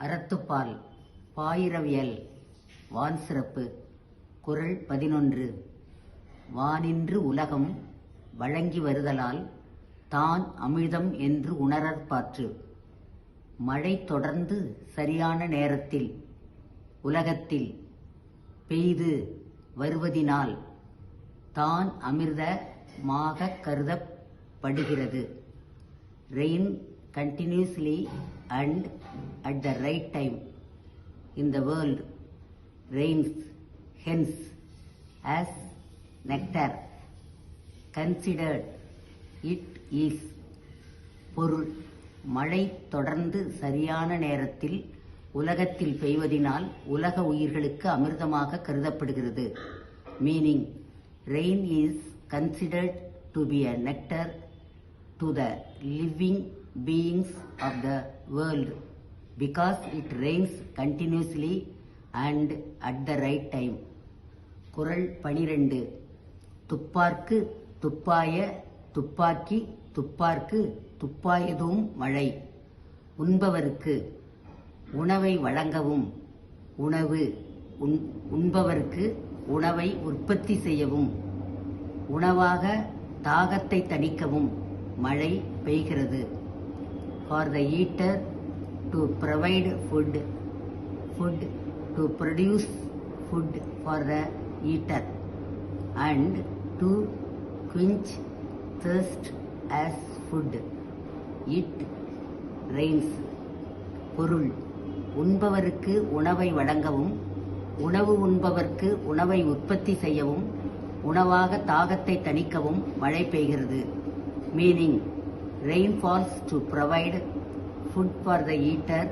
அறத்துப்பால் பாயிரவியல் வான் சிறப்பு. குறள் 11. வானின்று உலகம் வழங்கி வருதலால் தான் அமிழ்தம் என்று உணரற்பாற்று. மழை தொடர்ந்து சரியான நேரத்தில் உலகத்தில் பெய்து வருவதினால் தான் அமிர்தமாக கருதப்படுகிறது. Rain continuously and at the right time in the world rains, hence as nectar considered it is. பொருள்: மழை தொடர்ந்து சரியான நேரத்தில் உலகத்தில் பெய்வதினால் உலக உயிர்களுக்கு அமிர்தமாக கருதப்படுகிறது. Meaning: rain is considered to be a nectar to the living beings of the world because it rains continuously and at the right time. குறள் 12. துப்பார்க்கு துப்பாய துப்பாக்கி துப்பார்க்கு துப்பாயதும் மழை. உண்பவருக்கு உணவை வழங்கவும் உணவு உண்பவருக்கு உணவை உற்பத்தி செய்யவும் உணவாக தாகத்தை தணிக்கவும் மழை பெய்கிறது. For the eater to provide food to produce food for the eater and to quench thirst as food it rains. பொருள்: உண்பவருக்கு உணவை வழங்கவும் உணவு உண்பவர்க்கு உணவை உற்பத்தி செய்யவும் உணவாக தாகத்தை தணிக்கவும் மழை பெய்கிறது. Meaning: rain falls to provide food for the eater,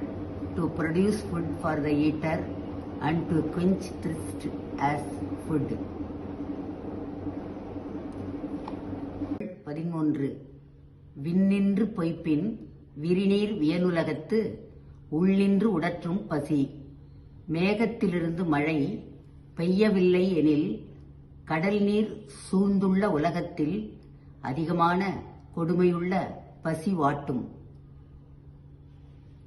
to produce food for the eater and to quench thirst as food. 13. விண்ணின்று பொய்ப்பின் விரிநீர் வியனுலகத்து உள்ளின்று உடற்றும் பசி. மேகத்திலிருந்து மழை பெய்யவில்லை எனில் கடல் நீர் சூழ்ந்துள்ள உலகத்தில் அதிகமான கொடுமையுள்ள பசி வாட்டும்.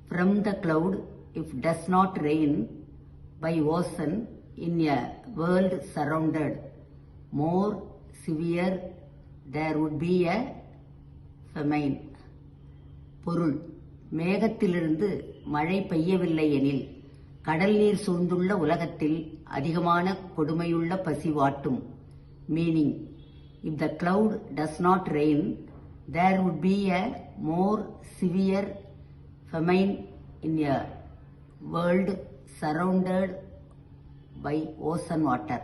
From the cloud, if does not rain by ocean in a world surrounded more severe, there would be a famine. பொருள்: மேகத்திலிருந்து மழை பெய்யவில்லை எனில் கடல் நீர் சூழ்ந்துள்ள உலகத்தில் அதிகமான கொடுமையுள்ள பசி வாட்டும். Meaning: if the cloud does not rain, there would be a more severe famine in a world surrounded by ocean water.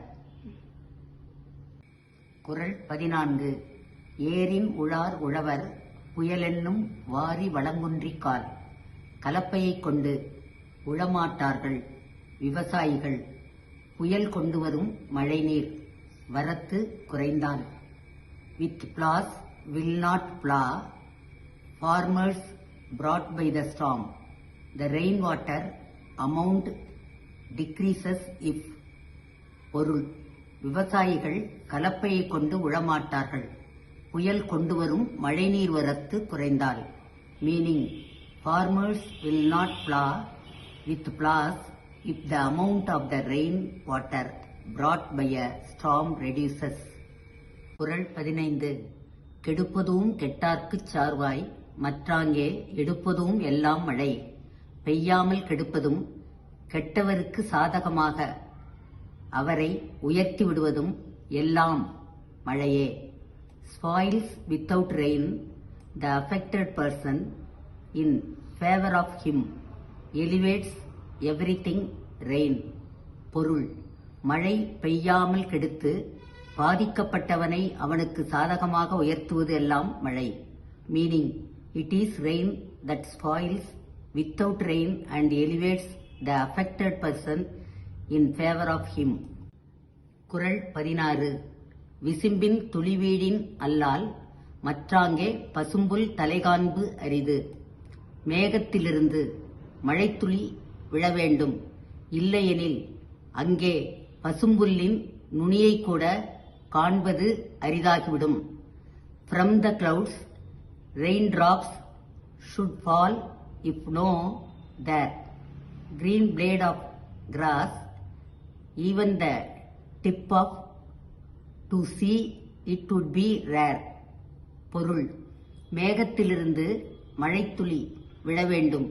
குறள் 14. ஏரின் உழார் உழவர் புயலென்னும் வாரி வளங்குன்றிக்கால். கலப்பையைக் கொண்டு உழமாட்டார்கள் விவசாயிகள். புயல் கொண்டு வரும் மழைநீர் வரத்து குறைந்தால். With plows will not plow, farmers brought by the storm. The rainwater amount decreases if. பொருள்: விவசாயிகள் கலப்பையை கொண்டு உழமாட்டார்கள் புயல் கொண்டு வரும் மழைநீர் வரத்து குறைந்தால். Meaning: farmers will not plow with plows if the amount of the rain water brought by a storm reduces. குறள் 15. கெடுப்பதும் கெட்டார்க்குச் சார்வாய் மற்றாங்கே எடுப்பதும் எல்லாம் மழை. பெய்யாமல் கெடுப்பதும் கெட்டவருக்கு சாதகமாக அவரை உயர்த்தி விடுவதும் எல்லாம் மழையே. Spoils without rain the affected person in favor of him, elevates everything rain. பொருள்: மழை பெய்யாமல் கெடுத்து பாதிக்கப்பட்டவனை அவனுக்கு சாதகமாக உயர்த்துவது எல்லாம் மழை. Meaning: it is rain that spoils without rain and elevates the affected person in favor of him. குறள் 16. விசும்பின் துளிவீடின் அல்லால் மற்றாங்கே பசும்புல் தலைகாண்பு அரிது. மேகத்திலிருந்து மழைத்துளி விழவேண்டும், இல்லையெனில் அங்கே பசும்புல்லின் நுனியை கூட காண்பது அரிதாகிவிடும். From the clouds raindrops should fall if no there green blade of grass, even the tip of to see it would be rare. பொருள், மேகத்திலிருந்து மழைத்துளி விழ வேண்டும்,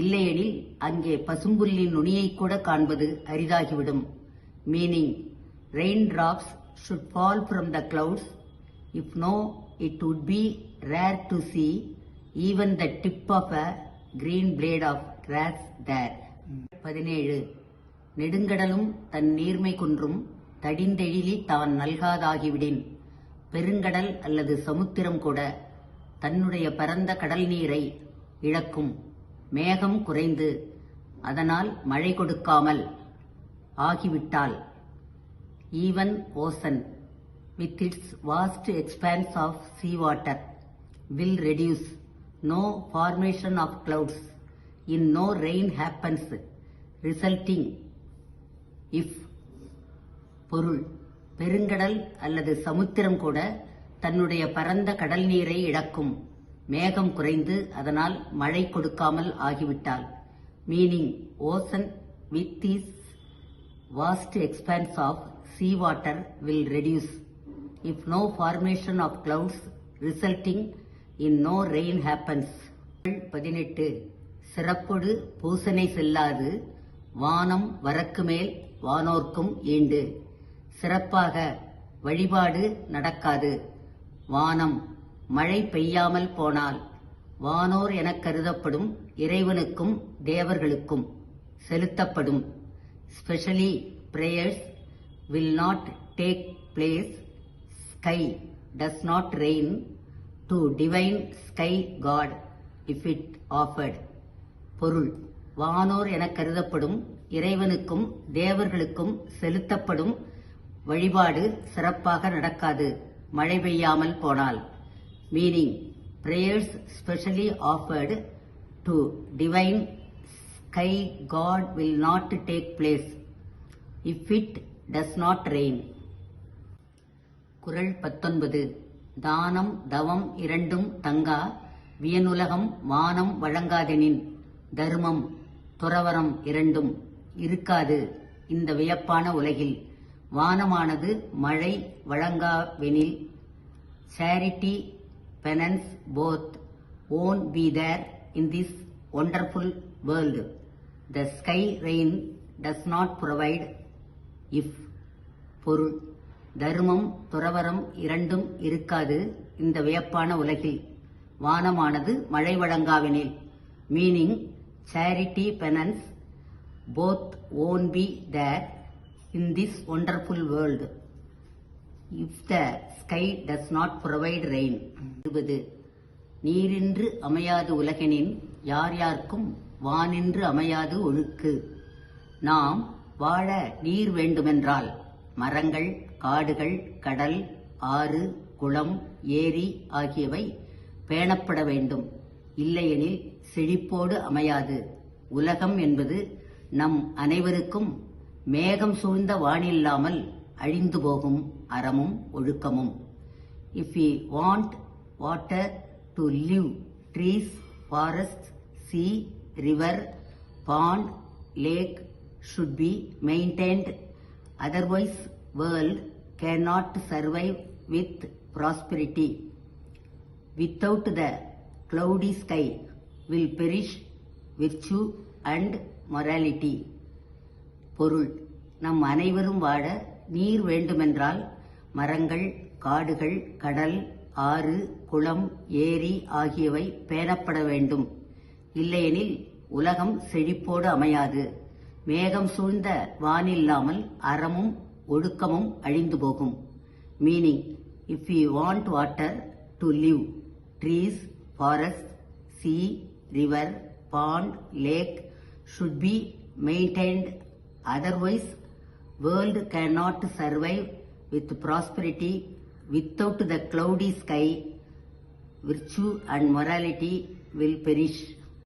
இல்லையெனில் அங்கே பசும்புல்லின் நுனியை கூட காண்பது அரிதாகிவிடும். Meaning, raindrops should fall from the clouds. If no, it would be rare to see even the tip of a green blade of grass there. 17. நெடுங்கடலும் தன் நீர்மை குன்றும் தடிந்தெழிலி தான் நல்காதாகிவிடின். பெருங்கடல் அல்லது சமுத்திரம் கூட தன்னுடைய பரந்த கடல் நீரை இழக்கும். மேகம் குறைந்து அதனால் மழை கொடுக்காமல் ஆகிவிட்டால். Even ocean with its vast expanse of sea water will reduce. No formation of clouds. In no rain happens, resulting if. பொருள், பெருங்கடல் அல்லது சமுத்திரம் கூட தன்னுடைய பரந்த கடல் நீரை இழக்கும். மேகம் குறைந்து அதனால் மழை கொடுக்காமல் ஆகிவிட்டால். Meaning, ocean with its vast expanse of sea water will reduce. If no formation of clouds resulting in no rain happens. 18. சிறப்பொடு பூசனை செல்லாது வானம் வரக்கு மேல் வானோர்க்கும் ஈண்டு. சிறப்பாக வழிபாடு நடக்காது வானம் மழை பெய்யாமல் போனால் வானோர் எனக் கருதப்படும் இறைவனுக்கும் தேவர்களுக்கும் செலுத்தப்படும். Specially prayers will not take place. Sky does not rain to divine sky god if it offered. பொருள், வானோர் எனக் கருதப்படும் இறைவனுக்கும் தேவர்களுக்கும் செலுத்தப்படும் வழிபாடு சிறப்பாக நடக்காது மழை பெய்யாமல் போனால். Meaning, prayers specially offered to divine sky god will not take place if it does not rain. குறள் 19. தானம் தவம் இரண்டும் தங்கா வியனுலகம் வானம் வழங்காதெனின். தர்மம் துறவறம் இரண்டும் இருக்காது இந்த வியப்பான உலகில். வானமானது மழை வழங்காவெனில். Charity, penance both won't be there in this wonderful world. The sky rain does not provide if. பொருள், தர்மம் துறவரம் இரண்டும் இருக்காது இந்த வியப்பான உலகில். வானமானது மழை வழங்காவெனில். Meaning, charity, penance both won't be there in this wonderful world if the sky does not provide rain. 20. நீரின்று அமையாது உலகெனின் யார் யார்க்கும் வானின்று அமையாது ஒழுக்கு. நாம் வாழ நீர் வேண்டுமென்றால் மரங்கள், காடுகள், கடல், ஆறு, குளம், ஏரி ஆகியவை பேணப்பட வேண்டும். இல்லையெனில் செழிப்போடு அமையாது. உலகம் என்பது நம் அனைவருக்கும் மேகம் சூழ்ந்த வானில்லாமல் அழிந்து போகும் அறமும் ஒழுக்கமும். If we want water to live, trees, forests, sea, river, pond, lake should be maintained. Otherwise, world cannot survive with prosperity. Without the cloudy sky will perish virtue and morality. பொருள், நம் அனைவரும் வாழ நீர் வேண்டுமென்றால் மரங்கள், காடுகள், கடல், ஆறு, குளம், ஏரி ஆகியவை பேணப்பட வேண்டும். இல்லையெனில் உலகம் செழிப்போடு அமையாது. மேகம் சூழ்ந்த வானில்லாமல் அறமும் ஒழுக்கமும் அழிந்து போகும். Meaning, if we want water to live, trees, forests, sea, river, pond, lake should be maintained. Otherwise, world cannot survive with prosperity. Without the cloudy sky, virtue and morality will perish.